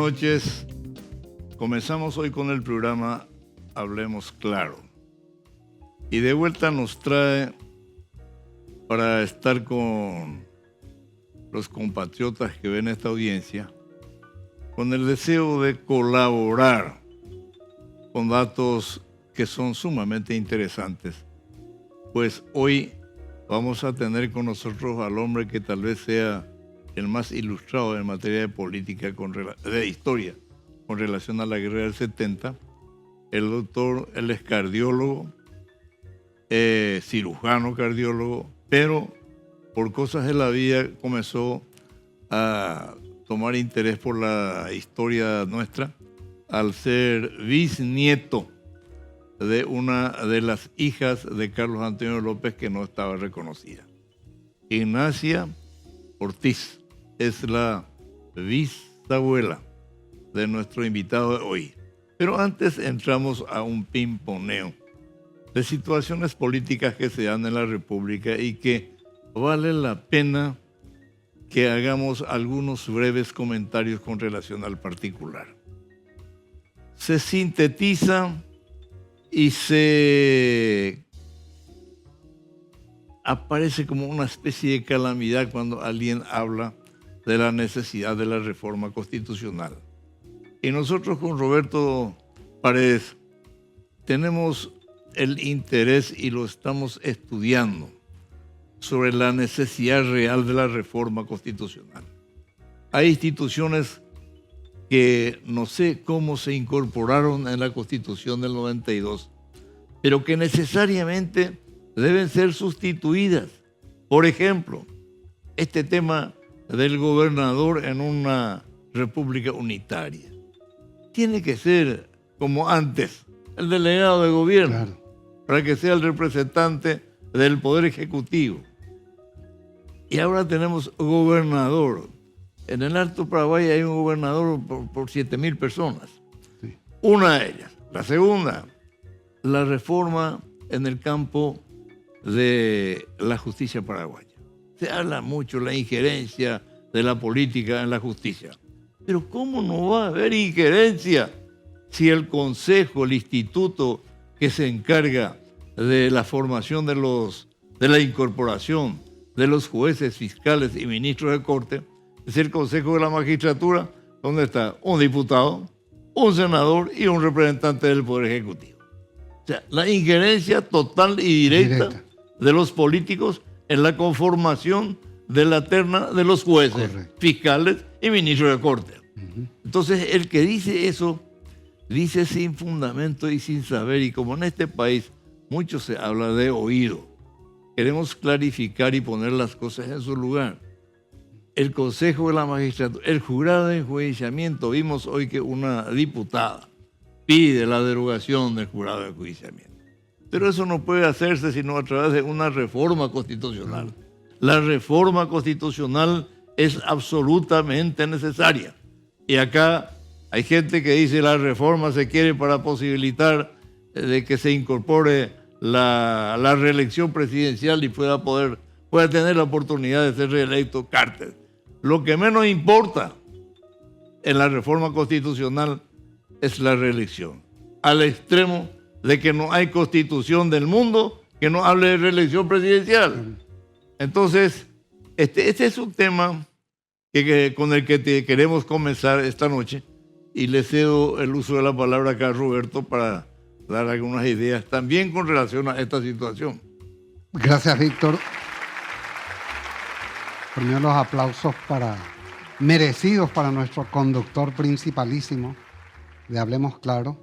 noches. Comenzamos hoy con el programa Hablemos Claro. Y de vuelta nos trae para estar con los compatriotas que ven esta audiencia, con el deseo de colaborar con datos que son sumamente interesantes. Pues hoy vamos a tener con nosotros al hombre que tal vez sea el más ilustrado en materia de política, de historia, con relación a la guerra del 70. El doctor, él es cardiólogo, cirujano cardiólogo, pero por cosas de la vida comenzó a tomar interés por la historia nuestra al ser bisnieto de una de las hijas de Carlos Antonio López que no estaba reconocida. Ignacia Ortiz es la bisabuela de nuestro invitado de hoy. Pero antes entramos a un pimponeo de situaciones políticas que se dan en la República y que vale la pena que hagamos algunos breves comentarios con relación al particular. Se sintetiza y se aparece como una especie de calamidad cuando alguien habla de la necesidad de la reforma constitucional. Y nosotros con Roberto Paredes tenemos el interés y lo estamos estudiando sobre la necesidad real de la reforma constitucional. Hay instituciones que no sé cómo se incorporaron en la Constitución del 92, pero que necesariamente deben ser sustituidas. Por ejemplo, este tema del gobernador en una república unitaria. Tiene que ser, como antes, el delegado de gobierno, claro, para que sea el representante del Poder Ejecutivo. Y ahora tenemos gobernador. En el Alto Paraguay hay un gobernador por 7,000 personas. Sí. Una de ellas. La segunda, la reforma en el campo de la justicia paraguaya. Se habla mucho de la injerencia de la política en la justicia. Pero ¿cómo no va a haber injerencia si el consejo, el instituto que se encarga de la formación de la incorporación de los jueces, fiscales y ministros de corte, es el Consejo de la Magistratura, donde está un diputado, un senador y un representante del Poder Ejecutivo? O sea, la injerencia total y directa de los políticos en la conformación de la terna de los jueces, correcto, fiscales y ministros de corte. Entonces, el que dice eso, dice sin fundamento y sin saber. Y como en este país mucho se habla de oído, queremos clarificar y poner las cosas en su lugar. El Consejo de la Magistratura, el jurado de enjuiciamiento, vimos hoy que una diputada pide la derogación del jurado de enjuiciamiento. Pero eso no puede hacerse sino a través de una reforma constitucional. La reforma constitucional es absolutamente necesaria. Y acá hay gente que dice la reforma se quiere para posibilitar de que se incorpore la reelección presidencial y pueda tener la oportunidad de ser reelecto Carter. Lo que menos importa en la reforma constitucional es la reelección, al extremo de que no hay constitución del mundo que no hable de reelección presidencial. Entonces, este es un tema con el que queremos comenzar esta noche, y le cedo el uso de la palabra acá a Roberto para dar algunas ideas también con relación a esta situación. Gracias, Víctor. Primero los aplausos merecidos para nuestro conductor principalísimo de Hablemos Claro.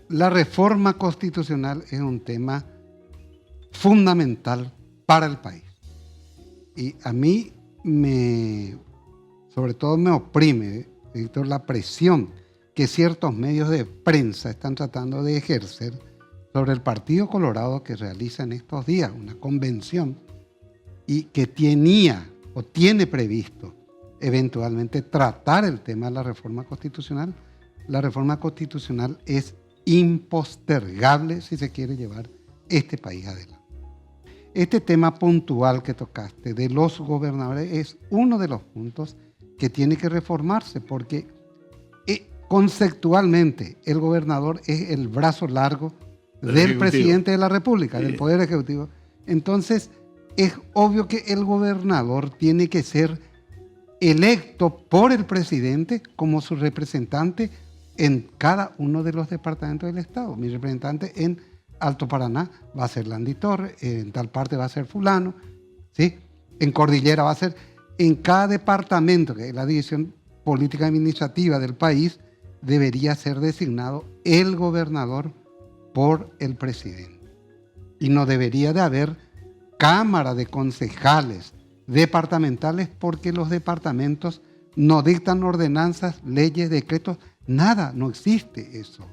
La reforma constitucional es un tema fundamental para el país. Y a mí sobre todo me oprime, Víctor, la presión que ciertos medios de prensa están tratando de ejercer sobre el Partido Colorado, que realiza en estos días una convención y que tiene previsto eventualmente tratar el tema de la reforma constitucional. La reforma constitucional es impostergable si se quiere llevar este país adelante. Este tema puntual que tocaste de los gobernadores es uno de los puntos que tiene que reformarse, porque conceptualmente el gobernador es el brazo largo del presidente de la República, sí, del Poder Ejecutivo. Entonces, es obvio que el gobernador tiene que ser electo por el presidente como su representante en cada uno de los departamentos del Estado. Mi representante en Alto Paraná va a ser Landy Torres, en tal parte va a ser fulano, ¿sí? En Cordillera va a ser, en cada departamento, que es la división política administrativa del país, debería ser designado el gobernador por el presidente. Y no debería de haber cámara de concejales departamentales, porque los departamentos no dictan ordenanzas, leyes, decretos, nada, no existe eso.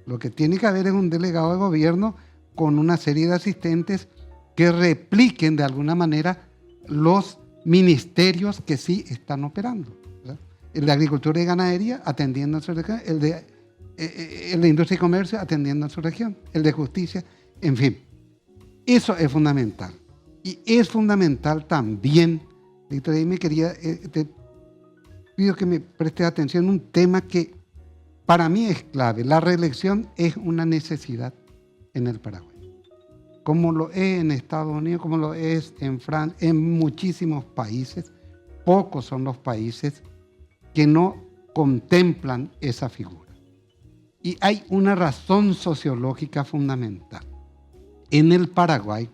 Lo que tiene que haber es un delegado de gobierno con una serie de asistentes que repliquen de alguna manera los ministerios que sí están operando, ¿verdad? El de Agricultura y Ganadería atendiendo a su región, el de Industria y Comercio atendiendo a su región, el de Justicia, en fin. Eso es fundamental. Y es fundamental también, Víctor, ahí te pido que me prestes atención a un tema que para mí es clave. La reelección es una necesidad en el Paraguay, como lo es en Estados Unidos, como lo es en Francia, en muchísimos países. Pocos son los países que no contemplan esa figura. Y hay una razón sociológica fundamental. En el Paraguay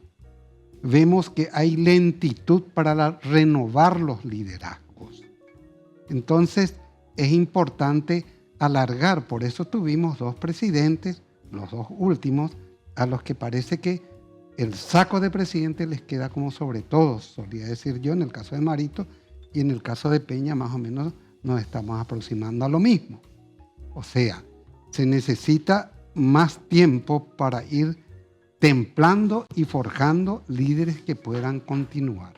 vemos que hay lentitud para renovar los liderazgos. Entonces es importante alargar, por eso tuvimos 2 presidentes, los 2 últimos, a los que parece que el saco de presidente les queda como sobre todos, solía decir yo, en el caso de Marito, y en el caso de Peña más o menos nos estamos aproximando a lo mismo. O sea, se necesita más tiempo para ir templando y forjando líderes que puedan continuar.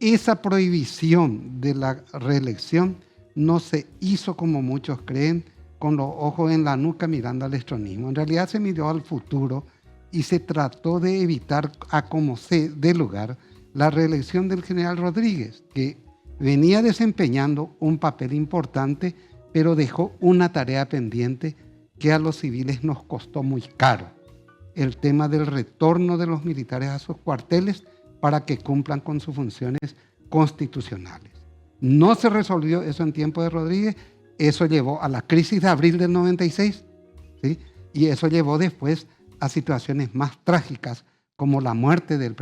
Esa prohibición de la reelección no se hizo, como muchos creen, con los ojos en la nuca mirando al estronismo. En realidad se miró al futuro y se trató de evitar, a como se dé lugar, la reelección del general Rodríguez, que venía desempeñando un papel importante, pero dejó una tarea pendiente que a los civiles nos costó muy caro: el tema del retorno de los militares a sus cuarteles para que cumplan con sus funciones constitucionales. No se resolvió eso en tiempo de Rodríguez, eso llevó a la crisis de abril del 96, ¿sí? Y eso llevó después a situaciones más trágicas, como la muerte del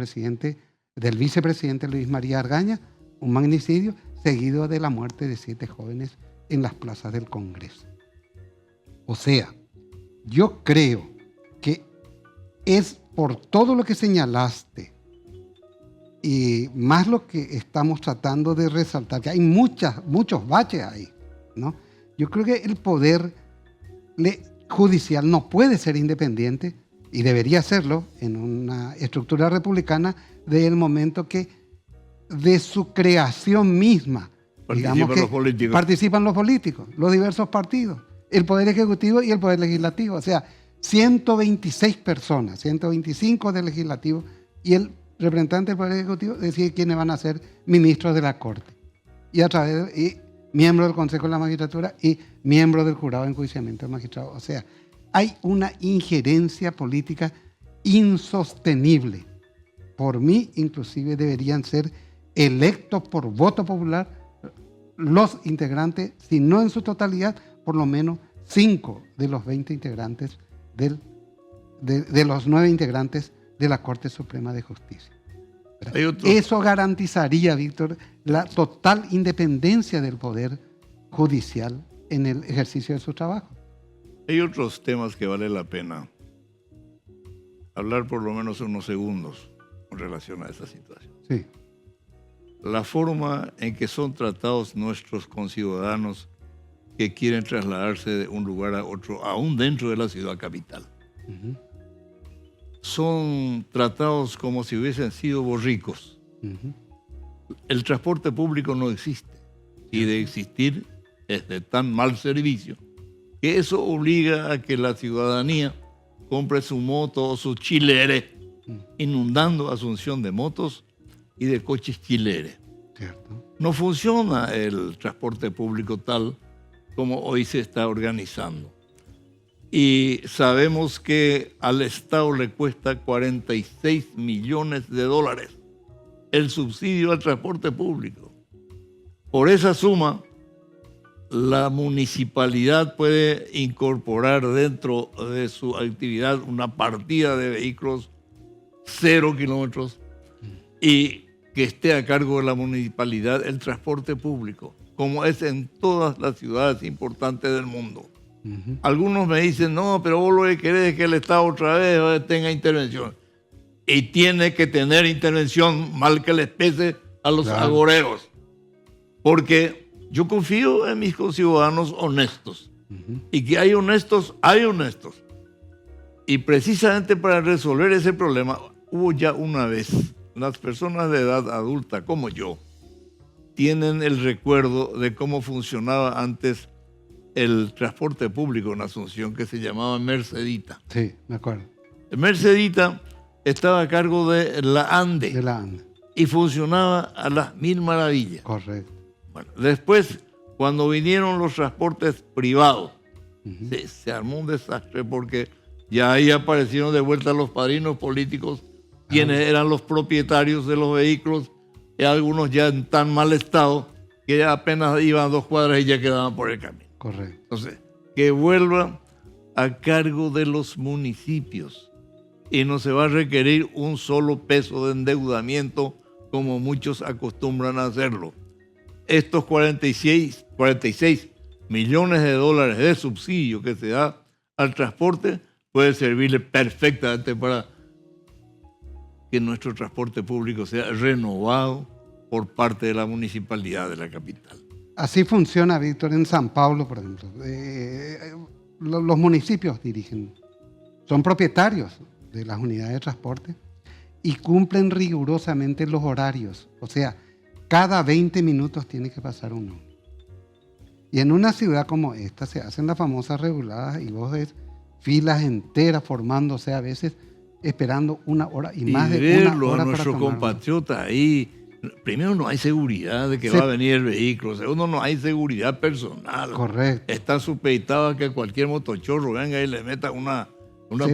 vicepresidente Luis María Argaña, un magnicidio, seguido de la muerte de 7 jóvenes en las plazas del Congreso. O sea, yo creo que es por todo lo que señalaste y más lo que estamos tratando de resaltar, que hay muchos baches ahí, ¿no? Yo creo que el poder judicial no puede ser independiente, y debería serlo en una estructura republicana, desde el momento que de su creación misma participan los políticos, los diversos partidos, el Poder Ejecutivo y el Poder Legislativo. O sea, 126 personas, 125 del Legislativo, y el representante del Poder Ejecutivo decide quiénes van a ser ministros de la Corte, y a través de miembros del Consejo de la Magistratura y miembros del Jurado de Enjuiciamiento del Magistrado. O sea, hay una injerencia política insostenible. Por mí, inclusive, deberían ser electos por voto popular los integrantes, si no en su totalidad, por lo menos 5 de los 20 integrantes de los 9 integrantes de la Corte Suprema de Justicia. Eso garantizaría, Víctor, la total independencia del Poder Judicial en el ejercicio de su trabajo. Hay otros temas que vale la pena hablar por lo menos unos segundos con relación a esa situación. Sí. La forma en que son tratados nuestros conciudadanos que quieren trasladarse de un lugar a otro, aún dentro de la ciudad capital. Uh-huh. Son tratados como si hubiesen sido borricos. Uh-huh. El transporte público no existe, y de existir es de tan mal servicio que eso obliga a que la ciudadanía compre su moto o su chilere, inundando Asunción de motos y de coches chilere. Cierto. no funciona el transporte público tal como hoy se está organizando. Y sabemos que al Estado le cuesta 46 millones de dólares el subsidio al transporte público. Por esa suma, la municipalidad puede incorporar dentro de su actividad una partida de vehículos 0 kilómetros y que esté a cargo de la municipalidad el transporte público, como es en todas las ciudades importantes del mundo. Algunos me dicen, no, pero vos lo que querés es que el Estado otra vez tenga intervención. Y tiene que tener intervención, mal que les pese a los agoreros. Porque yo confío en mis conciudadanos honestos. Y que hay honestos, hay honestos. Y precisamente para resolver ese problema, hubo ya una vez, las personas de edad adulta como yo, tienen el recuerdo de cómo funcionaba antes el transporte público en Asunción, que se llamaba Mercedita. Sí, me acuerdo. Mercedita estaba a cargo de la ANDE. De la ANDE. Y funcionaba a las mil maravillas. Correcto. Bueno, después, cuando vinieron los transportes privados, se armó un desastre porque ya ahí aparecieron de vuelta los padrinos políticos, quienes eran los propietarios de los vehículos, y algunos ya en tan mal estado que ya apenas iban 2 cuadras y ya quedaban por el camino. Correcto. Entonces, que vuelva a cargo de los municipios y no se va a requerir un solo peso de endeudamiento como muchos acostumbran a hacerlo. Estos 46 millones de dólares de subsidio que se da al transporte puede servirle perfectamente para que nuestro transporte público sea renovado por parte de la municipalidad de la capital. Así funciona, Víctor, en San Pablo, por ejemplo. Los municipios dirigen, son propietarios de las unidades de transporte y cumplen rigurosamente los horarios. O sea, cada 20 minutos tiene que pasar uno. Y en una ciudad como esta se hacen las famosas reguladas y vos ves filas enteras formándose a veces esperando 1 hora y más de 1 hora a nuestro para tomar. compatriota ahí. Primero, no hay seguridad de que va a venir el vehículo. Segundo, no hay seguridad personal. Correcto. Está supeditado a que cualquier motochorro venga y le meta una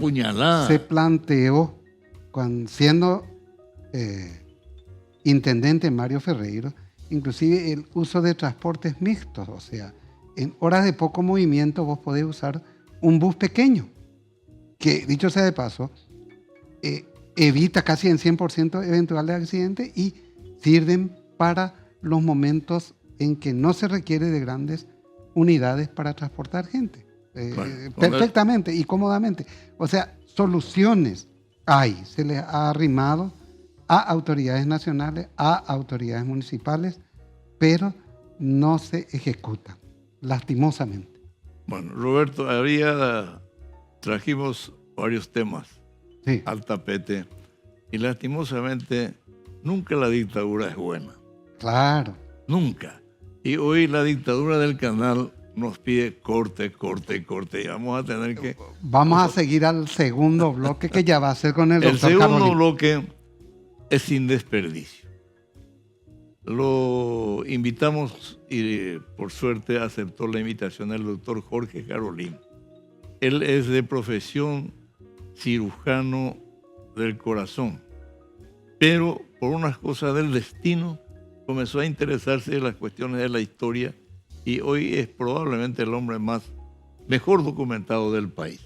puñalada. Se planteó, siendo intendente Mario Ferreiro, inclusive el uso de transportes mixtos. O sea, en horas de poco movimiento vos podés usar un bus pequeño, que dicho sea de paso, evita casi en 100% eventuales accidentes y sirven para los momentos en que no se requiere de grandes unidades para transportar gente. Perfectamente y cómodamente. O sea, soluciones hay. Se les ha arrimado a autoridades nacionales, a autoridades municipales, pero no se ejecutan, lastimosamente. Bueno, Roberto, trajimos varios temas al tapete y lastimosamente nunca la dictadura es buena. Claro. Nunca. Y hoy la dictadura del canal nos pide corte. Y vamos a tener que... Vamos a seguir al segundo bloque que ya va a ser con el doctor segundo Carolín. bloque es sin desperdicio. Lo invitamos y por suerte aceptó la invitación del doctor Jorge Carolín. Él es de profesión cirujano del corazón, pero por unas cosas del destino comenzó a interesarse en las cuestiones de la historia y hoy es probablemente el hombre mejor documentado del país.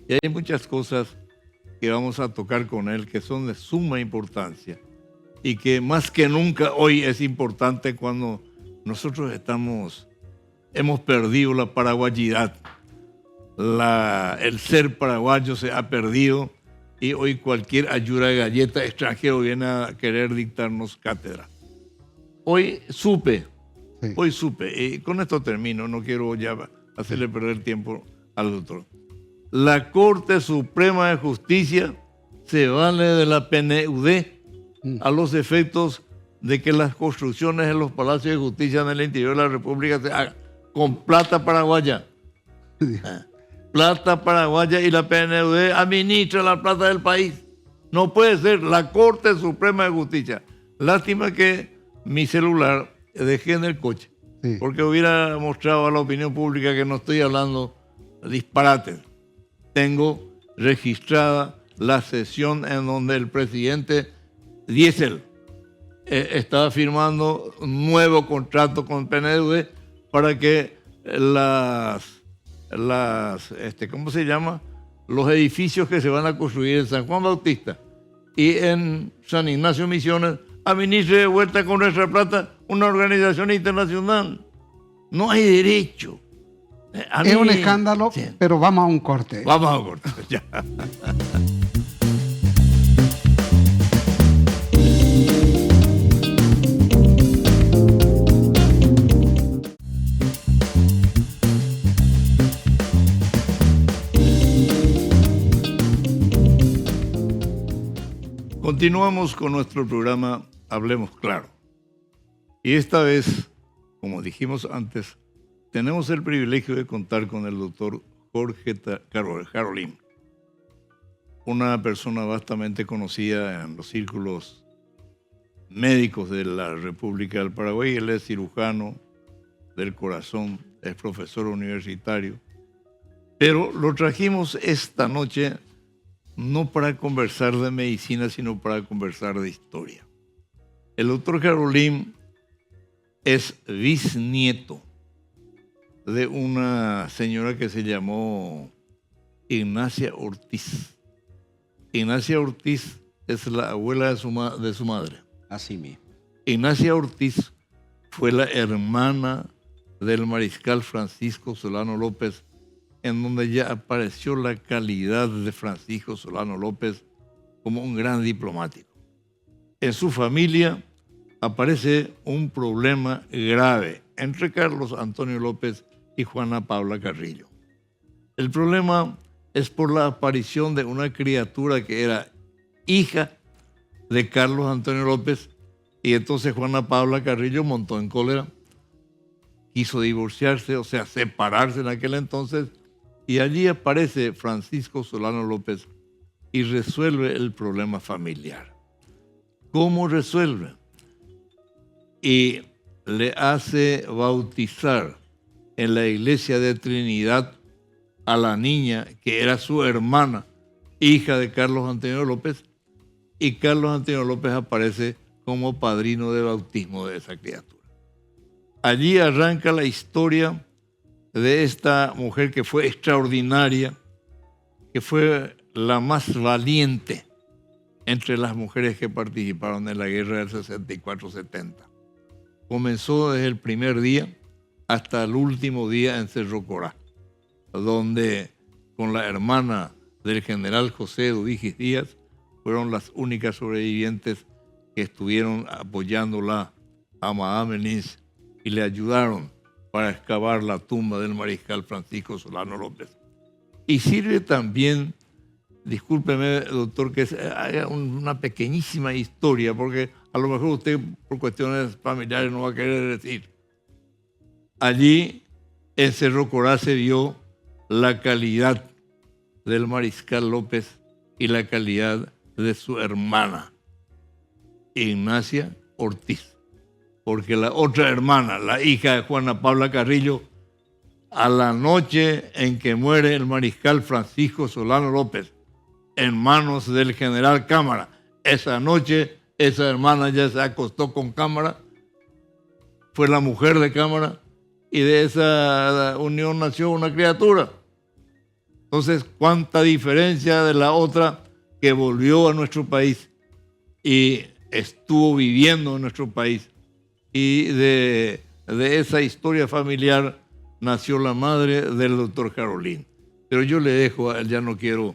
Y hay muchas cosas que vamos a tocar con él que son de suma importancia y que más que nunca hoy es importante cuando nosotros hemos perdido la paraguayidad. El ser paraguayo se ha perdido y hoy cualquier ayuda de galleta extranjero viene a querer dictarnos cátedra. Hoy supe, y con esto termino, no quiero ya hacerle perder tiempo al doctor. La Corte Suprema de Justicia se vale de la PNUD a los efectos de que las construcciones en los palacios de justicia en el interior de la República se hagan con plata paraguaya. Plata paraguaya y la PNUD administra la plata del país. No puede ser la Corte Suprema de Justicia. Lástima que mi celular dejé en el coche. Sí. Porque hubiera mostrado a la opinión pública que no estoy hablando disparates. Tengo registrada la sesión en donde el presidente Diesel estaba firmando un nuevo contrato con PNUD para que ¿cómo se llama? Los edificios que se van a construir en San Juan Bautista y en San Ignacio Misiones administre de vuelta con nuestra plata una organización internacional. No hay derecho. Es un escándalo, sí. Pero vamos a un corte. Vamos a un corte, ya. Continuamos con nuestro programa Hablemos Claro. Y esta vez, como dijimos antes, tenemos el privilegio de contar con el doctor Jorge Jarolím, una persona bastante conocida en los círculos médicos de la República del Paraguay. Él es cirujano del corazón, es profesor universitario. Pero lo trajimos esta noche no para conversar de medicina, sino para conversar de historia. El doctor Jarolím es bisnieto de una señora que se llamó Ignacia Ortiz. Ignacia Ortiz es la abuela de su madre. Así mismo. Ignacia Ortiz fue la hermana del mariscal Francisco Solano López, en donde ya apareció la calidad de Francisco Solano López como un gran diplomático. En su familia aparece un problema grave entre Carlos Antonio López y Juana Paula Carrillo. El problema es por la aparición de una criatura que era hija de Carlos Antonio López, y entonces Juana Paula Carrillo montó en cólera, quiso divorciarse, o sea, separarse en aquel entonces, y allí aparece Francisco Solano López y resuelve el problema familiar. ¿Cómo resuelve? Y le hace bautizar en la iglesia de Trinidad a la niña que era su hermana, hija de Carlos Antonio López, y Carlos Antonio López aparece como padrino de bautismo de esa criatura. Allí arranca la historia de esta mujer que fue extraordinaria, que fue la más valiente entre las mujeres que participaron en la guerra del 64-70. Comenzó desde el primer día hasta el último día en Cerro Corá, donde con la hermana del general José Dudígis Díaz fueron las únicas sobrevivientes que estuvieron apoyándola a Madame Lins y le ayudaron para excavar la tumba del mariscal Francisco Solano López. Y sirve también, discúlpeme, doctor, que haga una pequeñísima historia, porque a lo mejor usted por cuestiones familiares no va a querer decir. Allí en Cerro Corá se vio la calidad del mariscal López y la calidad de su hermana, Ignacia Ortiz. Porque la otra hermana, la hija de Juana Paula Carrillo, a la noche en que muere el mariscal Francisco Solano López en manos del general Cámara, esa noche esa hermana ya se acostó con Cámara, fue la mujer de Cámara, y de esa unión nació una criatura. Entonces, cuánta diferencia de la otra que volvió a nuestro país y estuvo viviendo en nuestro país. Y de esa historia familiar nació la madre del doctor Jarolím. Pero yo le dejo a él, ya no quiero,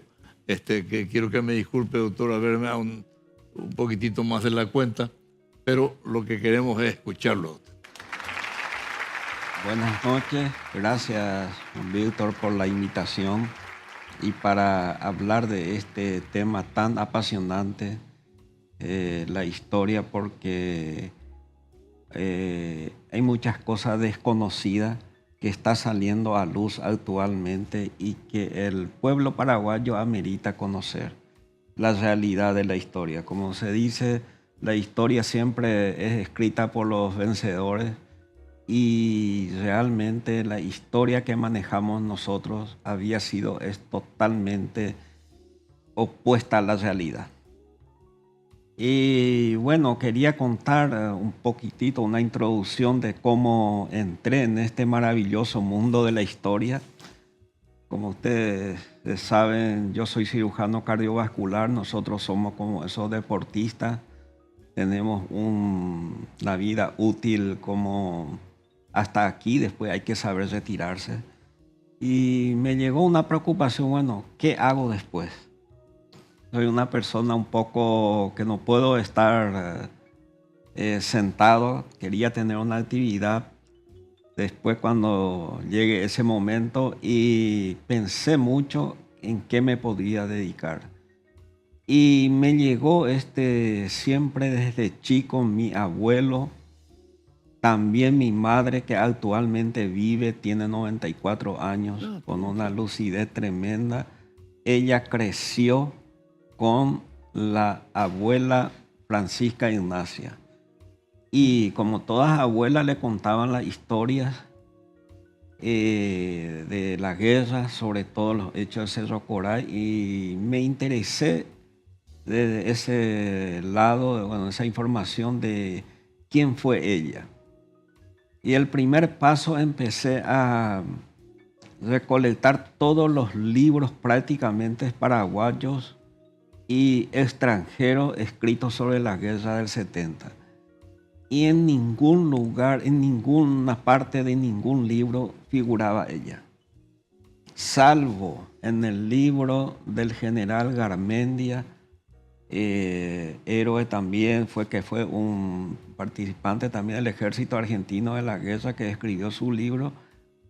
quiero que me disculpe, doctor, haberme dado un poquitito más de la cuenta, pero lo que queremos es escucharlo. Buenas noches, gracias Víctor por la invitación y para hablar de este tema tan apasionante, la historia, porque hay muchas cosas desconocidas que está saliendo a luz actualmente y que el pueblo paraguayo amerita conocer la realidad de la historia. Como se dice, La historia siempre es escrita por los vencedores y realmente la historia que manejamos nosotros es totalmente opuesta a la realidad. Y bueno, quería contar un poquitito, una introducción de cómo entré en este maravilloso mundo de la historia. Como ustedes saben, yo soy cirujano cardiovascular, nosotros somos como esos deportistas, tenemos una vida útil como hasta aquí, después hay que saber retirarse. Y me llegó una preocupación, bueno, ¿qué hago después? Soy una persona un poco que no puedo estar sentado, quería tener una actividad después cuando llegue ese momento y pensé mucho en qué me podía dedicar. Y me llegó siempre desde chico mi abuelo, también mi madre que actualmente vive, tiene 94 años, con una lucidez tremenda. Ella creció con la abuela Francisca Ignacia. Y como todas abuelas le contaban las historias de la guerra, sobre todo los hechos de Cerro Corá, y me interesé desde ese lado, bueno, esa información de quién fue ella. Y el primer paso empecé a recolectar todos los libros prácticamente paraguayos y extranjeros escritos sobre la guerra del 70. Y en ningún lugar, en ninguna parte de ningún libro figuraba ella, salvo en el libro del general Garmendia, héroe también, que fue un participante también del ejército argentino de la guerra, que escribió su libro.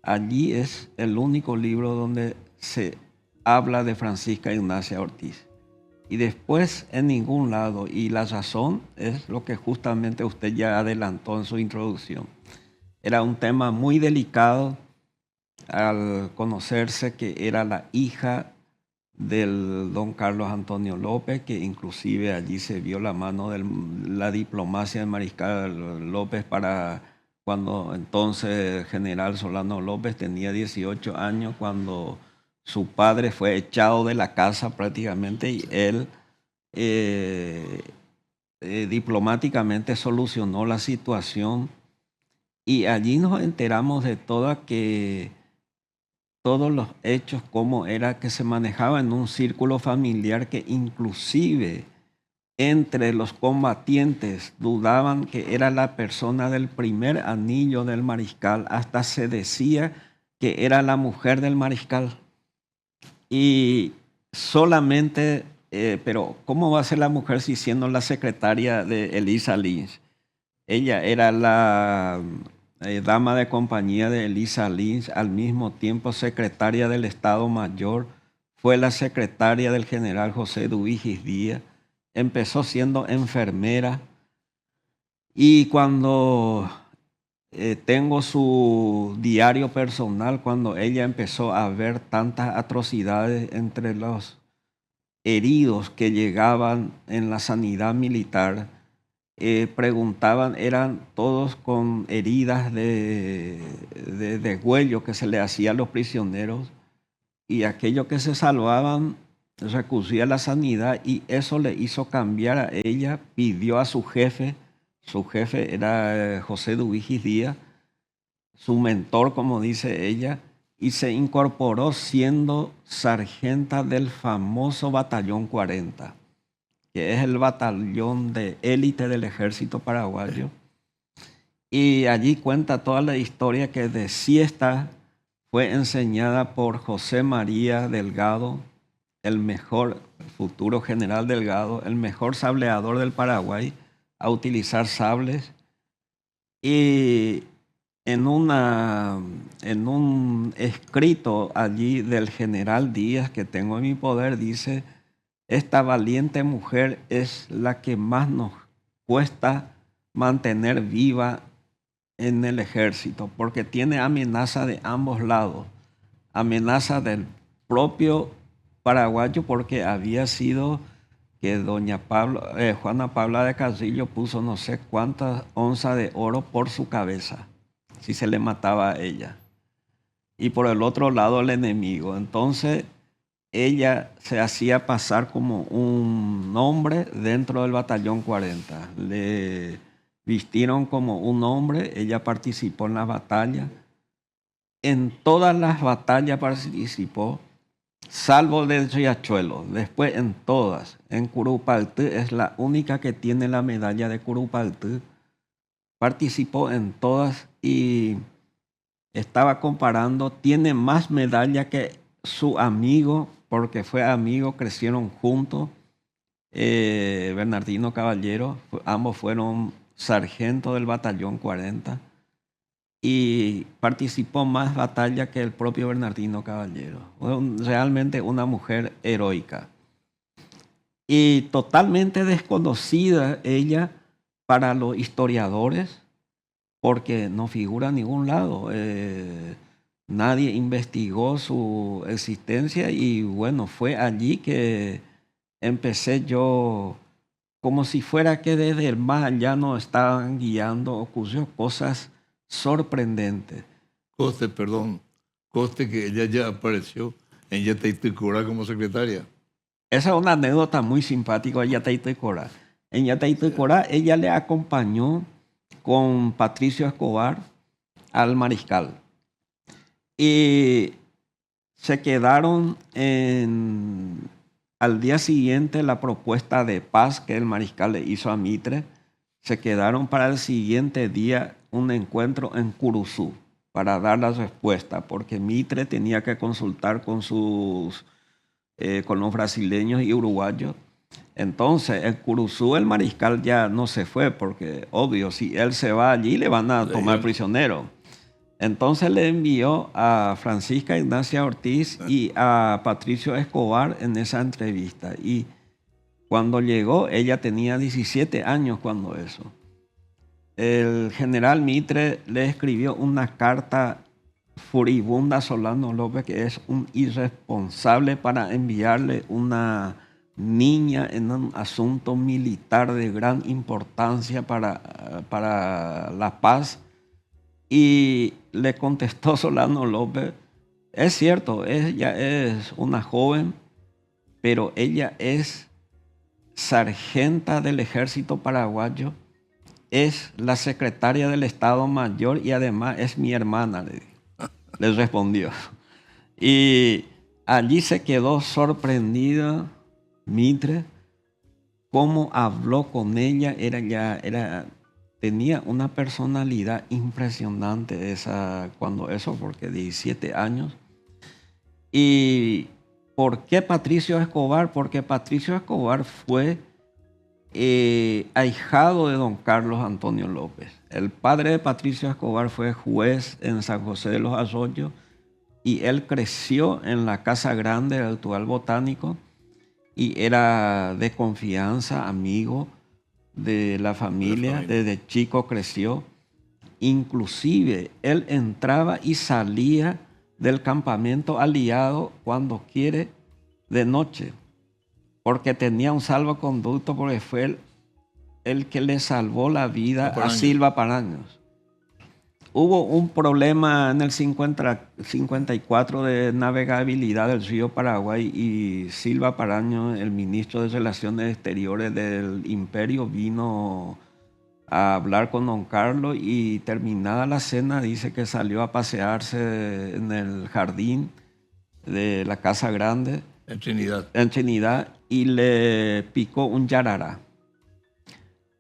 Allí es el único libro donde se habla de Francisca Ignacia Ortiz. Y después en ningún lado. Y la razón es lo que justamente usted ya adelantó en su introducción. Era un tema muy delicado al conocerse que era la hija del don Carlos Antonio López, que inclusive allí se vio la mano de la diplomacia del mariscal López para cuando entonces el general Solano López tenía 18 años, cuando su padre fue echado de la casa prácticamente y él diplomáticamente solucionó la situación. Y allí nos enteramos de todos los hechos, cómo era que se manejaba en un círculo familiar que inclusive entre los combatientes dudaban que era la persona del primer anillo del mariscal, hasta se decía que era la mujer del mariscal. Y solamente, pero ¿cómo va a ser la mujer si siendo la secretaria de Elisa Lins? Ella era la dama de compañía de Elisa Lins, al mismo tiempo secretaria del Estado Mayor, fue la secretaria del general José Duigis Díaz, empezó siendo enfermera y cuando tengo su diario personal, cuando ella empezó a ver tantas atrocidades entre los heridos que llegaban en la sanidad militar, preguntaban, eran todos con heridas de degüello que se le hacía a los prisioneros, y aquellos que se salvaban recurría a la sanidad, y eso le hizo cambiar a ella. Pidió a su jefe era José Duigis Díaz, su mentor, como dice ella, y se incorporó siendo sargenta del famoso Batallón 40, que es el batallón de élite del ejército paraguayo. Y allí cuenta toda la historia que de siesta fue enseñada por José María Delgado, el mejor futuro general Delgado, el mejor sableador del Paraguay, a utilizar sables. Y en un escrito allí del general Díaz que tengo en mi poder, dice: esta valiente mujer es la que más nos cuesta mantener viva en el ejército, porque tiene amenaza de ambos lados, amenaza del propio paraguayo, porque había sido que Juana Paula de Casillo puso no sé cuántas onzas de oro por su cabeza, si se le mataba a ella. Y por el otro lado el enemigo. Entonces ella se hacía pasar como un hombre dentro del batallón 40. Le vistieron como un hombre, ella participó en la batalla. En todas las batallas participó, salvo de Riachuelo. Después en todas. En Curupaytí es la única que tiene la medalla de Curupaytí. Participó en todas y estaba comparando, tiene más medallas que su amigo, porque fue amigo, crecieron juntos, Bernardino Caballero, ambos fueron sargentos del batallón 40 y participó más batallas que el propio Bernardino Caballero. Realmente una mujer heroica. Y totalmente desconocida ella para los historiadores, porque no figura en ningún lado. Nadie investigó su existencia y bueno, fue allí que empecé yo, como si fuera que desde el más allá nos estaban guiando, ocurrió cosas sorprendentes. Coste que ella ya apareció en Yataití Corá como secretaria. Esa es una anécdota muy simpática de Yataití Corá. En Yataití Corá ella le acompañó con Patricio Escobar al mariscal. Y se quedaron al día siguiente la propuesta de paz que el mariscal le hizo a Mitre. Se quedaron para el siguiente día un encuentro en Curuzú para dar la respuesta, porque Mitre tenía que consultar con los brasileños y uruguayos. Entonces, en Curuzú el mariscal ya no se fue, porque obvio, si él se va allí le van a tomar prisionero. Entonces le envió a Francisca Ignacia Ortiz y a Patricio Escobar en esa entrevista. Y cuando llegó, ella tenía 17 años cuando eso. El general Mitre le escribió una carta furibunda a Solano López, que es un irresponsable, para enviarle una niña en un asunto militar de gran importancia para la paz. Y le contestó Solano López, es cierto, ella es una joven, pero ella es sargenta del ejército paraguayo, es la secretaria del Estado Mayor y además es mi hermana, le respondió. Y allí se quedó sorprendida Mitre, cómo habló con ella, tenía una personalidad impresionante porque 17 años. ¿Y por qué Patricio Escobar? Porque Patricio Escobar fue ahijado de don Carlos Antonio López. El padre de Patricio Escobar fue juez en San José de los Arroyos y él creció en la Casa Grande del actual Botánico y era de confianza, amigo de la familia. Desde chico creció. Inclusive él entraba y salía del campamento aliado cuando quiere de noche, porque tenía un salvoconducto, porque fue el que le salvó la vida a Silva Paraños. Hubo un problema en el 54 de navegabilidad del río Paraguay y Silva Paraños, el ministro de Relaciones Exteriores del Imperio, vino a hablar con don Carlos y terminada la cena dice que salió a pasearse en el jardín de la Casa Grande. En Trinidad. En Trinidad, y le picó un yarará.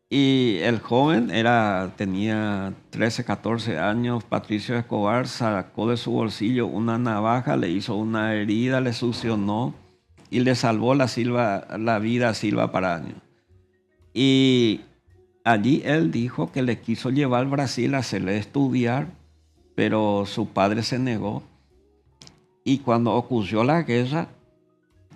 Y el joven tenía 13, 14 años. Patricio Escobar sacó de su bolsillo una navaja, le hizo una herida, le succionó y le salvó la vida a Silva Paraños. Y allí él dijo que le quiso llevar al Brasil a hacerle estudiar, pero su padre se negó. Y cuando ocurrió la guerra,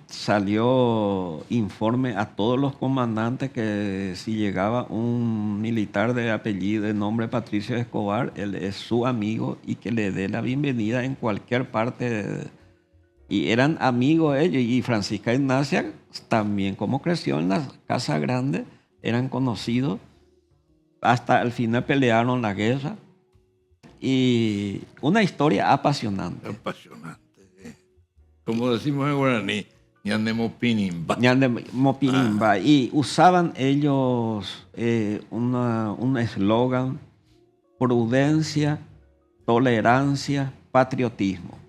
salió informe a todos los comandantes que si llegaba un militar de apellido, de nombre Patricio Escobar, él es su amigo y que le dé la bienvenida en cualquier parte Y eran amigos ellos. Y Francisca Ignacia también, como creció en la Casa Grande, eran conocidos. Hasta el final pelearon la guerra. Y una historia apasionante. Apasionante. Como decimos en guaraní, ñandemo pinimba. Mopirimba. Y usaban ellos un eslogan: prudencia, tolerancia, patriotismo.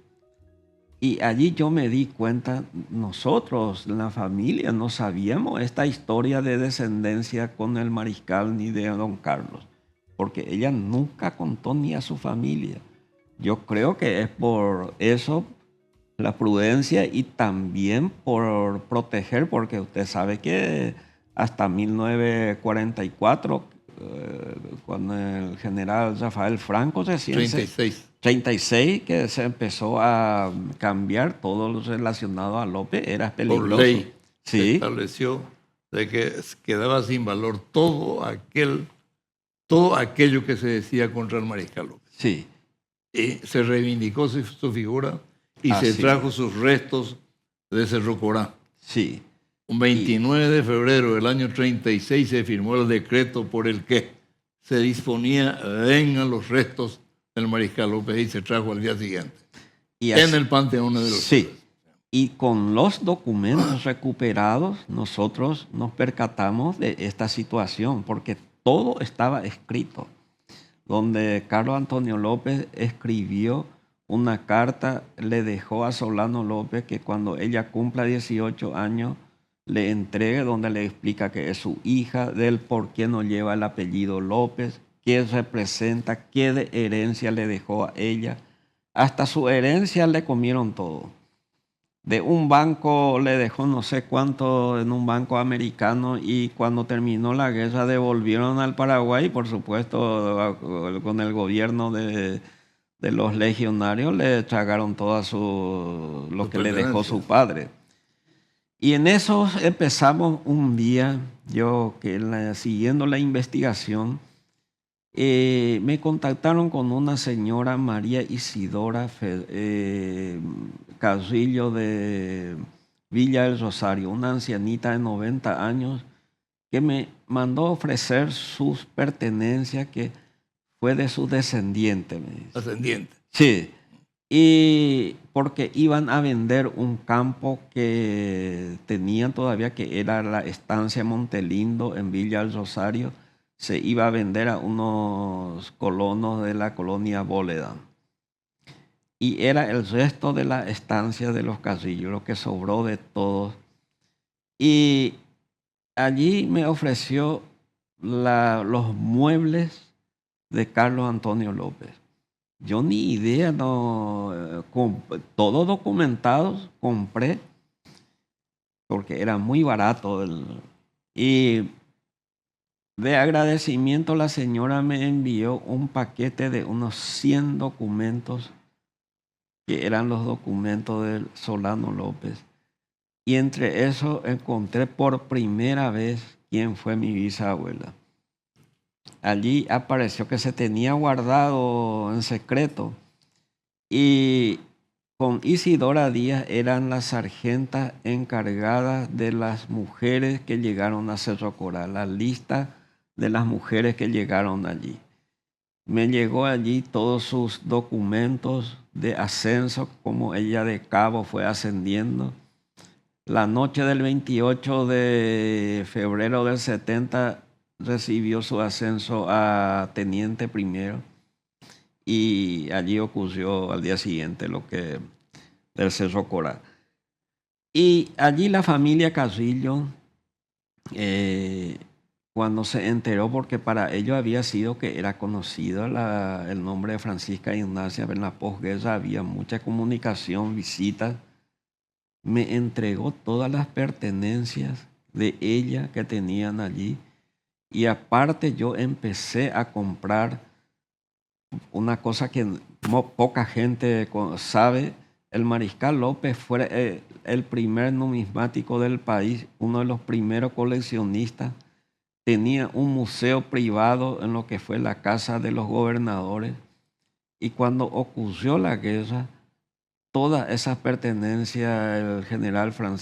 Y allí yo me di cuenta, nosotros, la familia, no sabíamos esta historia de descendencia con el mariscal ni de don Carlos, porque ella nunca contó ni a su familia. Yo creo que es por eso, la prudencia, y también por proteger, porque usted sabe que hasta 1944, cuando el general Rafael Franco recién 36, que se empezó a cambiar todo lo relacionado a López, era peligroso. Por ley sí, se estableció de que quedaba sin valor todo aquello que se decía contra el mariscal López. Sí. Y se reivindicó su figura y Así se trajo sus restos de Cerro Corá. Sí. Un 29 de febrero del año 36 se firmó el decreto por el que se disponía, vengan los restos del mariscal López, y se trajo al día siguiente. Y así, en el Panteón de los sí. Héroes. Y con los documentos recuperados, nosotros nos percatamos de esta situación, porque todo estaba escrito, donde Carlos Antonio López escribió una carta, le dejó a Solano López que cuando ella cumpla 18 años le entregue, donde le explica que es su hija, del por qué no lleva el apellido López, qué representa, qué de herencia le dejó a ella. Hasta su herencia le comieron todo. De un banco le dejó no sé cuánto en un banco americano, y cuando terminó la guerra devolvieron al Paraguay, por supuesto con el gobierno de los legionarios le tragaron todo lo que le dejó su padre. Y en eso empezamos un día, siguiendo la investigación, me contactaron con una señora, María Isidora Carrillo, de Villa del Rosario, una ancianita de 90 años, que me mandó ofrecer sus pertenencias, que fue de su descendiente. Ascendiente. Sí. Y porque iban a vender un campo que tenían todavía, que era la estancia Montelindo en Villa del Rosario, se iba a vender a unos colonos de la colonia Bóleda. Y era el resto de la estancia de los Carrillo, lo que sobró de todos. Y allí me ofreció los muebles de Carlos Antonio López. Yo ni idea, todos documentados, compré, porque era muy barato. Y de agradecimiento la señora me envió un paquete de unos 100 documentos, que eran los documentos de Solano López. Y entre eso encontré por primera vez quién fue mi bisabuela. Allí apareció que se tenía guardado en secreto, y con Isidora Díaz eran las sargentas encargadas de las mujeres que llegaron a Cerro Corá, la lista de las mujeres que llegaron allí. Me llegó allí todos sus documentos de ascenso, como ella de cabo fue ascendiendo. La noche del 28 de febrero del 70 recibió su ascenso a teniente primero, y allí ocurrió al día siguiente lo que del Cerro Corá. Y allí la familia Carrillo, cuando se enteró, porque para ellos había sido que era conocido el nombre de Francisca Ignacia, en la posguerra había mucha comunicación, visitas, me entregó todas las pertenencias de ella que tenían allí. Y aparte yo empecé a comprar una cosa que poca gente sabe. El mariscal López fue el primer numismático del país, uno de los primeros coleccionistas. Tenía un museo privado en lo que fue la casa de los gobernadores. Y cuando ocurrió la guerra, todas esas pertenencias,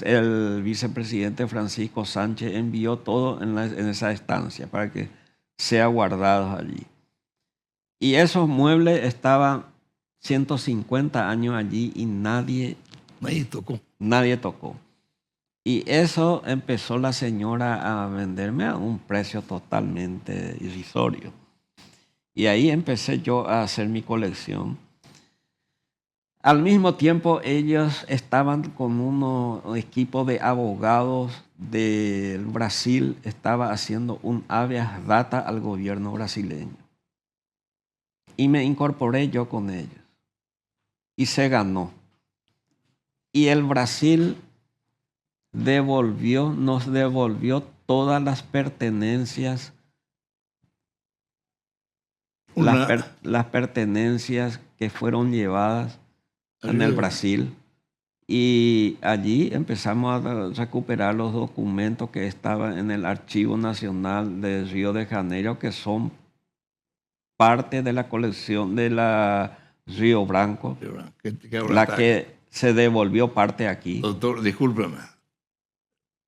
el vicepresidente Francisco Sánchez envió todo en esa estancia para que sea guardado allí. Y esos muebles estaban 150 años allí y nadie tocó. Y eso empezó la señora a venderme a un precio totalmente irrisorio. Y ahí empecé yo a hacer mi colección. Al mismo tiempo, ellos estaban con un equipo de abogados del Brasil, estaba haciendo un habeas data al gobierno brasileño. Y me incorporé yo con ellos. Y se ganó. Y el Brasil nos devolvió todas las pertenencias, las pertenencias que fueron llevadas en el Brasil. Y allí empezamos a recuperar los documentos que estaban en el Archivo Nacional de Río de Janeiro, que son parte de la colección de la Río Branco, que se devolvió parte aquí. Doctor, discúlpeme.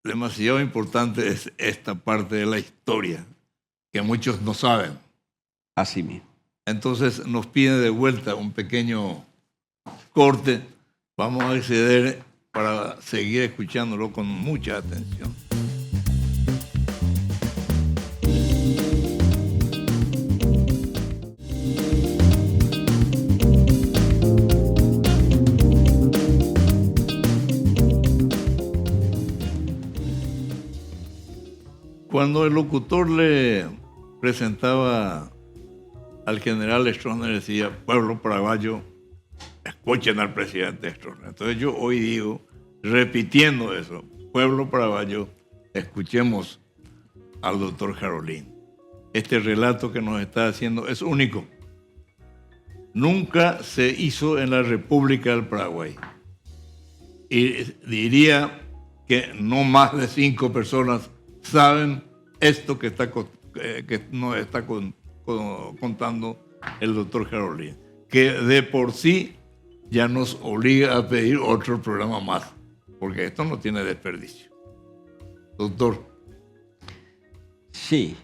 Demasiado importante es esta parte de la historia, que muchos no saben. Así mismo. Entonces nos pide de vuelta un pequeño corte. Vamos a acceder para seguir escuchándolo con mucha atención. Cuando el locutor le presentaba al general Stroessner, decía: pueblo paraguayo, escuchen al presidente Stroessner. Entonces yo hoy digo, repitiendo eso: pueblo paraguayo, escuchemos al doctor Jarolín. Este relato que nos está haciendo es único. Nunca se hizo en la República del Paraguay. Y diría que no más de 5 personas saben esto que nos está contando el doctor Jarolín, que de por sí ya nos obliga a pedir otro programa más, porque esto no tiene desperdicio. Doctor. Sí,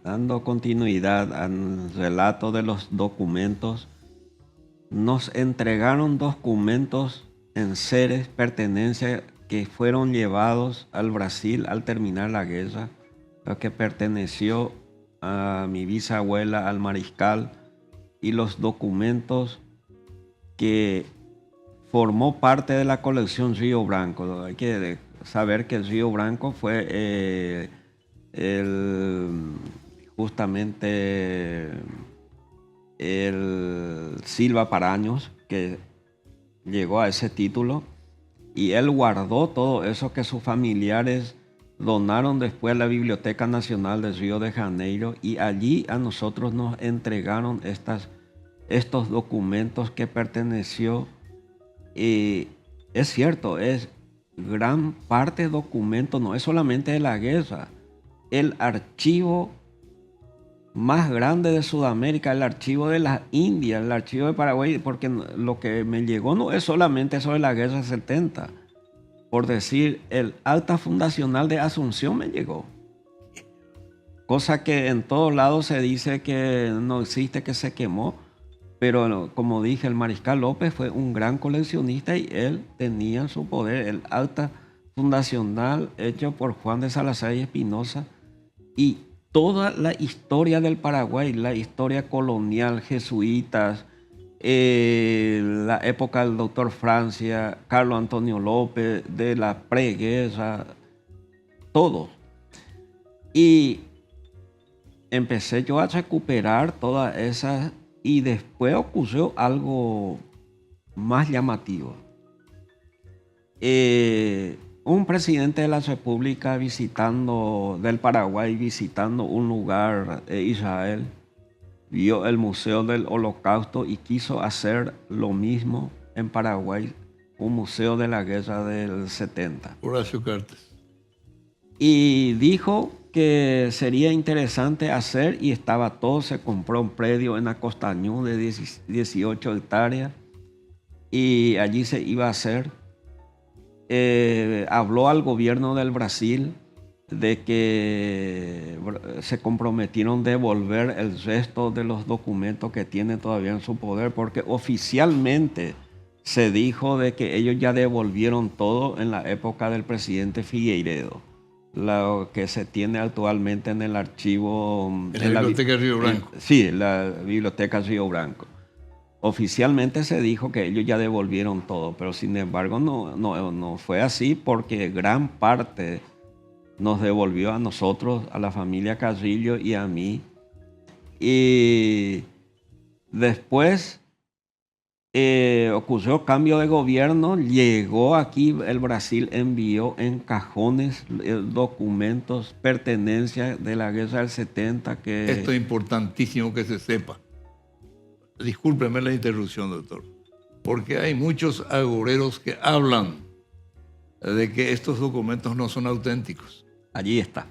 dando continuidad al relato de los documentos, nos entregaron documentos en seres, pertenencias que fueron llevados al Brasil al terminar la guerra, lo que perteneció a mi bisabuela, al mariscal, y los documentos que formó parte de la colección Río Branco. Hay que saber que el Río Branco fue justamente el Silva Paraños que llegó a ese título, y él guardó todo eso que sus familiares donaron después a la Biblioteca Nacional de Río de Janeiro, y allí a nosotros nos entregaron estos documentos que perteneció. Es cierto, es gran parte de documentos, no es solamente de la guerra. El archivo más grande de Sudamérica, el archivo de las Indias, el archivo de Paraguay, porque lo que me llegó no es solamente sobre la guerra 70. Por decir, el acta fundacional de Asunción me llegó. Cosa que en todos lados se dice que no existe, que se quemó. Pero como dije, el mariscal López fue un gran coleccionista y él tenía en su poder el acta fundacional hecho por Juan de Salazar y Espinosa, y toda la historia del Paraguay, la historia colonial, jesuitas, la época del doctor Francia, Carlos Antonio López, de la preguerra, todo. Y empecé yo a recuperar todas esas, y después ocurrió algo más llamativo. Un presidente de la República del Paraguay visitando un lugar de Israel, vio el Museo del Holocausto y quiso hacer lo mismo en Paraguay, un museo de la guerra del 70. Horacio Cartes. Y dijo que sería interesante hacer, y estaba todo, se compró un predio en Acostañú de 18 hectáreas, y allí se iba a hacer. Habló al gobierno del Brasil de que se comprometieron a devolver el resto de los documentos que tiene todavía en su poder, porque oficialmente se dijo de que ellos ya devolvieron todo en la época del presidente Figueiredo, lo que se tiene actualmente en el archivo... En la biblioteca Río Branco. Sí, la biblioteca Río Branco. Oficialmente se dijo que ellos ya devolvieron todo, pero sin embargo no fue así, porque gran parte nos devolvió a nosotros, a la familia Carrillo y a mí. Y después ocurrió cambio de gobierno, llegó aquí, el Brasil envió en cajones documentos, pertenencias de la guerra del 70 que... Esto es importantísimo que se sepa. Discúlpeme la interrupción, doctor, porque hay muchos agoreros que hablan de que estos documentos no son auténticos. Allí está.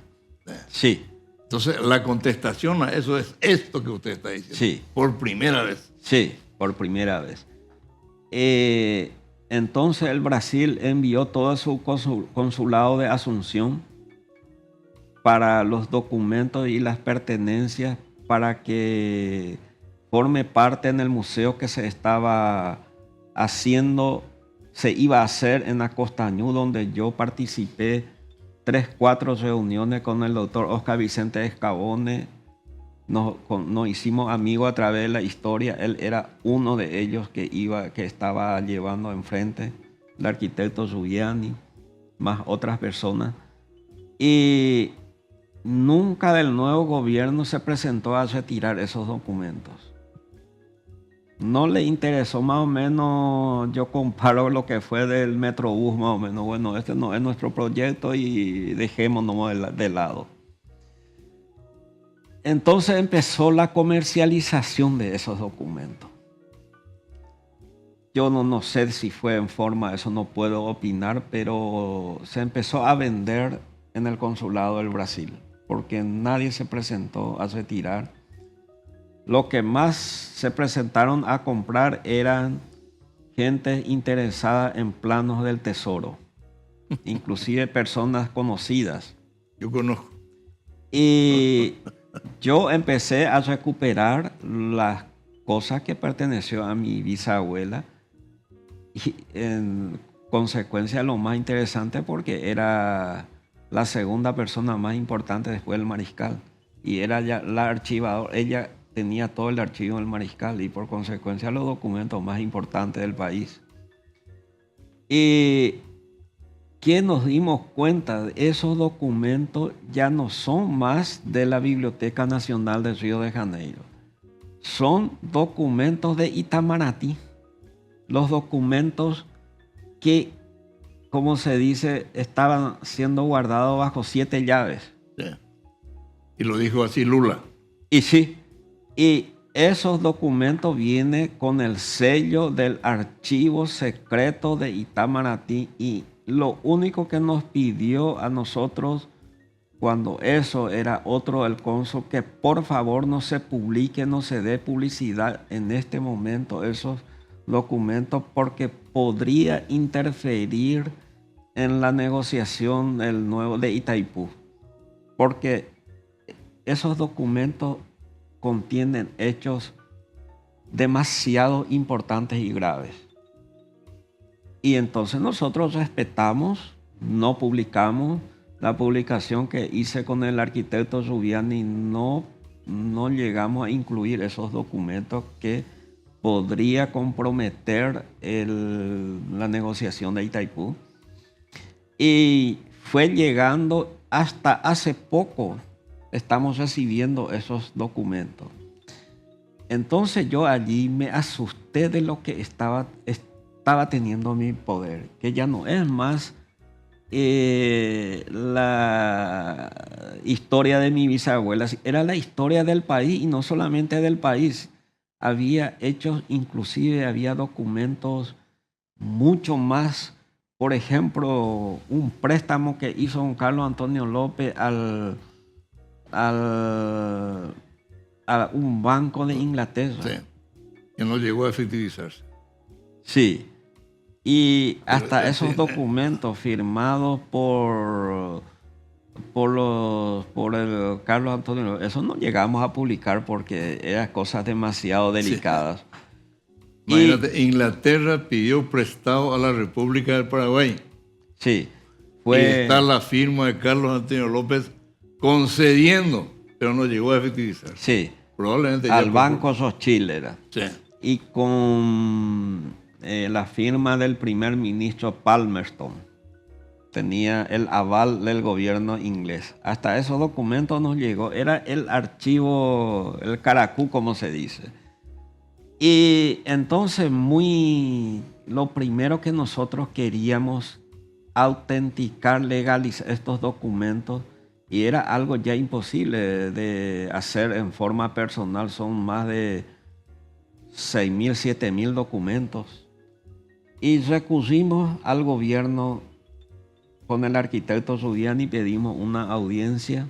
Sí. Entonces, la contestación a eso es esto que usted está diciendo. Sí. Por primera vez. Sí, por primera vez. Entonces, el Brasil envió todo su consulado de Asunción para los documentos y las pertenencias para que forme parte en el museo que se estaba haciendo, se iba a hacer en Acostañú, donde yo participé 3-4 reuniones con el doctor Oscar Vicente Escabone. Nos hicimos amigos a través de la historia. Él era uno de ellos que estaba llevando enfrente, el arquitecto Giuliani, más otras personas. Y nunca del nuevo gobierno se presentó a retirar esos documentos. No le interesó, más o menos. Yo comparo lo que fue del Metrobús, más o menos. Bueno, este no es nuestro proyecto y dejémonos de lado. Entonces empezó la comercialización de esos documentos. Yo no sé si fue en forma, eso no puedo opinar, pero se empezó a vender en el consulado del Brasil, porque nadie se presentó a retirar. Lo que más se presentaron a comprar eran gente interesada en planos del tesoro, inclusive personas conocidas. Yo conozco. Y yo empecé a recuperar las cosas que perteneció a mi bisabuela, y en consecuencia lo más interesante, porque era la segunda persona más importante después del mariscal, y era ya la archivadora. Ella tenía todo el archivo del mariscal y por consecuencia los documentos más importantes del país. Y que nos dimos cuenta de esos documentos ya no son más de la Biblioteca Nacional de Río de Janeiro. Son documentos de Itamaraty. Los documentos que, como se dice, estaban siendo guardados bajo 7 llaves. Sí. Y lo dijo así Lula. Y sí. Y esos documentos vienen con el sello del archivo secreto de Itamaraty, y lo único que nos pidió a nosotros, cuando eso era otro el cónsul, que por favor no se publique, no se dé publicidad en este momento esos documentos, porque podría interferir en la negociación del nuevo de Itaipú, porque esos documentos contienen hechos demasiado importantes y graves. Y entonces nosotros respetamos, no publicamos. La publicación que hice con el arquitecto Giuliani no llegamos a incluir esos documentos que podría comprometer la negociación de Itaipú. Y fue llegando hasta hace poco. Estamos recibiendo esos documentos. Entonces yo allí me asusté de lo que estaba teniendo mi poder, que ya no es más la historia de mi bisabuela, era la historia del país, y no solamente del país. Había hechos, inclusive había documentos mucho más. Por ejemplo, un préstamo que hizo don Carlos Antonio López a un banco de Inglaterra. Sí, que no llegó a efectivizarse. Sí. Y hasta esos documentos firmados por el Carlos Antonio, eso no llegamos a publicar porque eran cosas demasiado delicadas. Sí. Imagínate, Inglaterra pidió prestado a la República del Paraguay. Sí. Y está la firma de Carlos Antonio López concediendo, pero no llegó a efectivizar. Sí. Probablemente al Banco Sochil era. Sí. Y con la firma del primer ministro Palmerston. Tenía el aval del gobierno inglés. Hasta esos documentos nos llegó. Era el archivo, el caracú, como se dice. Y entonces lo primero que nosotros queríamos autenticar, legalizar estos documentos, y era algo ya imposible de hacer en forma personal. Son más de 6.000, 7.000 documentos. Y recurrimos al gobierno con el arquitecto Zubiani, pedimos una audiencia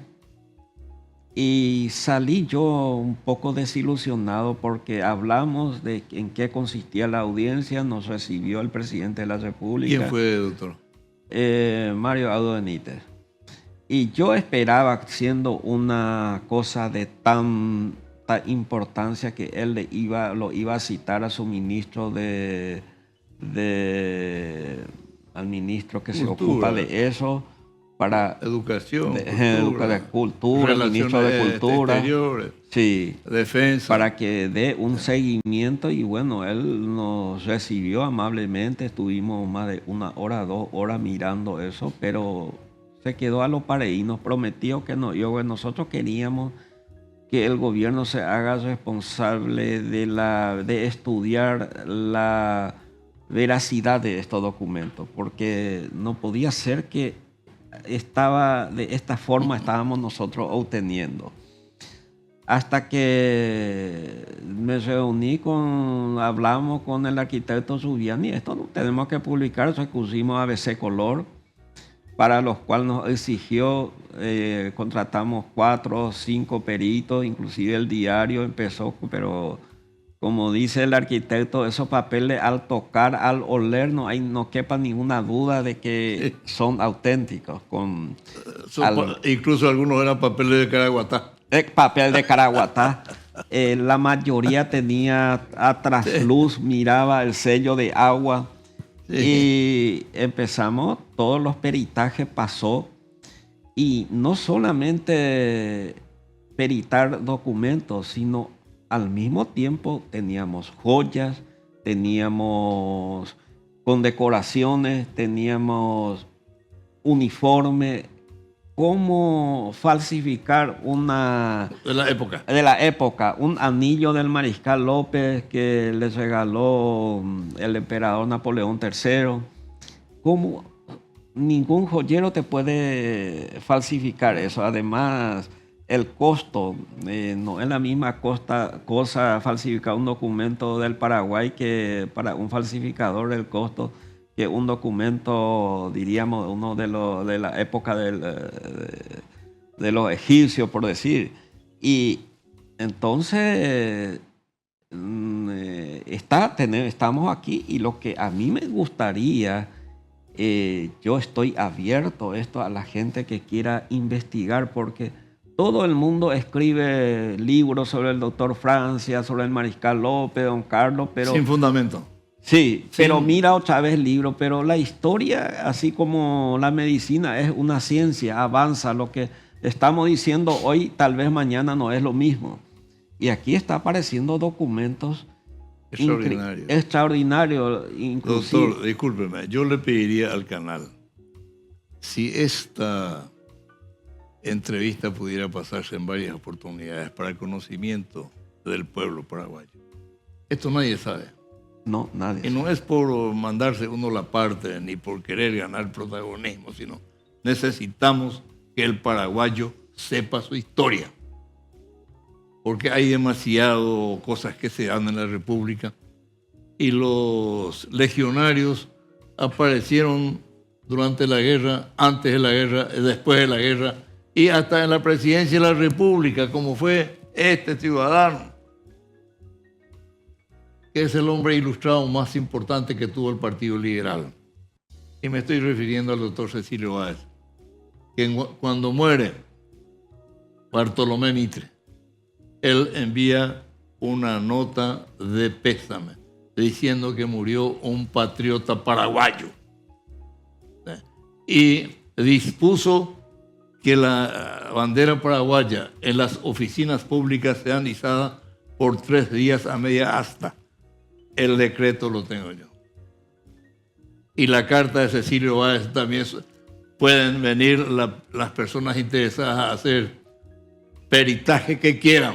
y salí yo un poco desilusionado porque hablamos de en qué consistía la audiencia. Nos recibió el presidente de la República. ¿Quién fue, doctor? Mario Audo Benítez. Y yo esperaba, siendo una cosa de tanta importancia, que él lo iba a citar a su ministro al ministro que Cultura. Se ocupa de eso, para educación, cultura, el ministro de Cultura, exteriores, sí, defensa, para que dé un seguimiento. Y bueno, él nos recibió amablemente, estuvimos más de 1 hora, 2 horas mirando eso, pero se quedó a lo pareí, nos prometió que no. Nosotros queríamos que el gobierno se haga responsable de estudiar la veracidad de estos documentos, porque no podía ser que de esta forma estábamos nosotros obteniendo. Hasta que me reuní hablamos con el arquitecto Zubiani, esto no tenemos que publicar, recurrimos a ABC Color, para los cuales nos exigió, contratamos 4 o 5 peritos, inclusive el diario empezó, pero como dice el arquitecto, esos papeles al tocar, al oler, no quepa ninguna duda de que son auténticos. Incluso algunos eran papeles de Caraguatá. Papel de Caraguatá. La mayoría tenía a trasluz, miraba el sello de agua. Sí. Y empezamos, todos los peritajes pasó. Y no solamente peritar documentos, sino al mismo tiempo teníamos joyas, teníamos condecoraciones, teníamos uniforme. ¿Cómo falsificar de la época, un anillo del Mariscal López que les regaló el emperador Napoleón III? ¿Cómo? Ningún joyero te puede falsificar eso. Además, el costo, no es la misma cosa falsificar un documento del Paraguay que para un falsificador el costo que un documento, diríamos, uno de la época de los egipcios, por decir. Y entonces estamos aquí, y lo que a mí me gustaría, yo estoy abierto a la gente que quiera investigar, porque todo el mundo escribe libros sobre el doctor Francia, sobre el Mariscal López, don Carlos, pero sin fundamento. Sí, pero mira otra vez el libro, pero la historia, así como la medicina, es una ciencia, avanza. Lo que estamos diciendo hoy, tal vez mañana no es lo mismo. Y aquí está apareciendo documentos extraordinarios. Inclusive. Doctor, discúlpeme, yo le pediría al canal, si esta entrevista pudiera pasarse en varias oportunidades para el conocimiento del pueblo paraguayo. Esto nadie sabe. No, nadie. Y no es por mandarse uno la parte ni por querer ganar protagonismo, sino necesitamos que el paraguayo sepa su historia. Porque hay demasiado cosas que se dan en la República, y los legionarios aparecieron durante la guerra, antes de la guerra, después de la guerra, y hasta en la presidencia de la República, como fue este ciudadano, que es el hombre ilustrado más importante que tuvo el Partido Liberal. Y me estoy refiriendo al doctor Cecilio Báez, que cuando muere Bartolomé Mitre, él envía una nota de pésame diciendo que murió un patriota paraguayo. Y dispuso que la bandera paraguaya en las oficinas públicas sea izada por 3 días a media asta. El decreto lo tengo yo. Y la carta de Cecilio Báez también. Pueden venir las personas interesadas a hacer peritaje que quieran.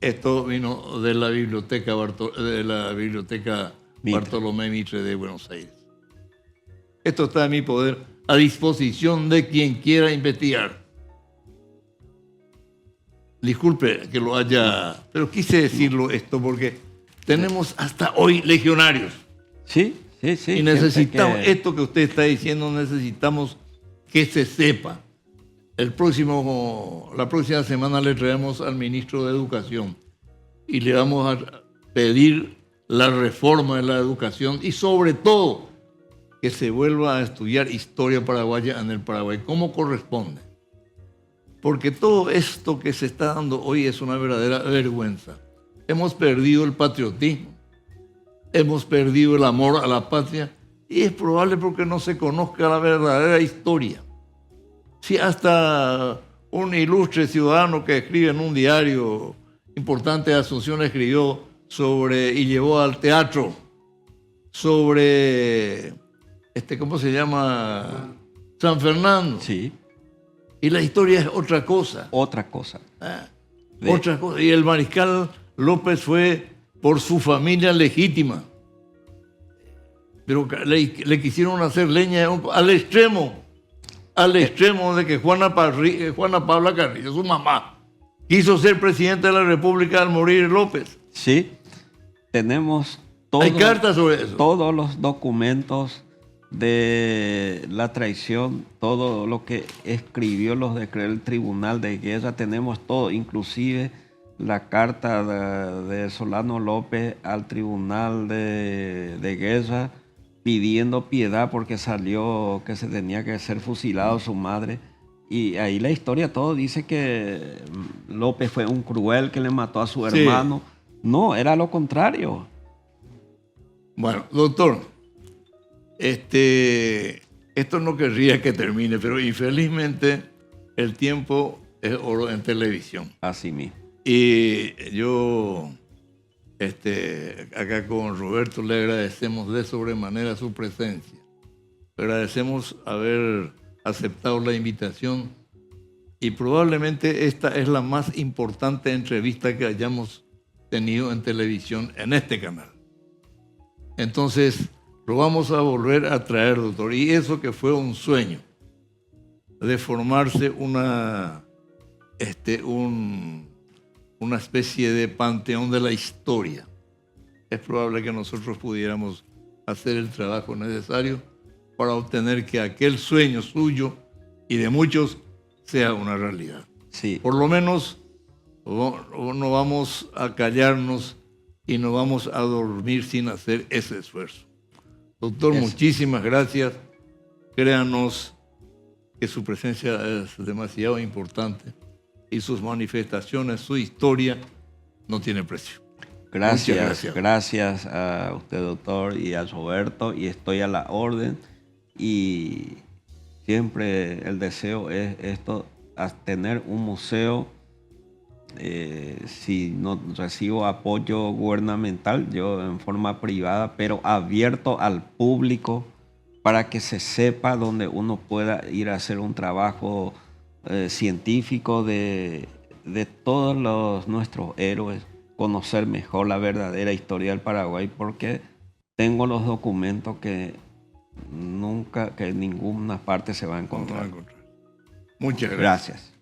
Esto vino de la biblioteca, Bartolomé Mitre de Buenos Aires. Esto está en mi poder, a disposición de quien quiera investigar. Disculpe que lo haya, pero quise decirlo esto porque tenemos hasta hoy legionarios. Sí, sí, sí. Y necesitamos, esto que usted está diciendo, necesitamos que se sepa. La próxima semana le traemos al ministro de Educación y le vamos a pedir la reforma de la educación y sobre todo que se vuelva a estudiar historia paraguaya en el Paraguay, como corresponde. Porque todo esto que se está dando hoy es una verdadera vergüenza. Hemos perdido el patriotismo, hemos perdido el amor a la patria y es probable porque no se conozca la verdadera historia. Si hasta un ilustre ciudadano que escribe en un diario importante de Asunción escribió sobre y llevó al teatro sobre, ¿cómo se llama? San Fernando. Sí. Y la historia es otra cosa. Otra cosa. Otra cosa. Y el mariscal López fue por su familia legítima. Pero le quisieron hacer leña al extremo de que Juana Paula Carrillo, su mamá, quiso ser presidente de la República al morir López. Sí, tenemos hay cartas sobre eso. Todos los documentos de la traición, todo lo que escribió el Tribunal de Guerra, tenemos todo, inclusive la carta de Solano López al Tribunal de Guerra pidiendo piedad porque salió que se tenía que ser fusilado su madre. Y ahí la historia todo dice que López fue un cruel que le mató a su hermano. No, era lo contrario. Bueno, doctor, esto no querría que termine, pero infelizmente el tiempo es oro en televisión. Así mismo. Y yo, acá con Roberto le agradecemos de sobremanera su presencia. Agradecemos haber aceptado la invitación y probablemente esta es la más importante entrevista que hayamos tenido en televisión en este canal. Entonces, lo vamos a volver a traer, doctor. Y eso que fue un sueño de formarse una especie de panteón de la historia. Es probable que nosotros pudiéramos hacer el trabajo necesario para obtener que aquel sueño suyo y de muchos sea una realidad. Sí. Por lo menos no vamos a callarnos y no vamos a dormir sin hacer ese esfuerzo. Doctor, muchísimas gracias. Créanos que su presencia es demasiado importante y sus manifestaciones, su historia, no tiene precio. Gracias a usted, doctor, y a Roberto, y estoy a la orden. Y siempre el deseo es esto, tener un museo. Si no recibo apoyo gubernamental, yo en forma privada, pero abierto al público para que se sepa donde uno pueda ir a hacer un trabajo científico de todos nuestros héroes, conocer mejor la verdadera historia del Paraguay, porque tengo los documentos que en ninguna parte se va a encontrar. Muchas gracias.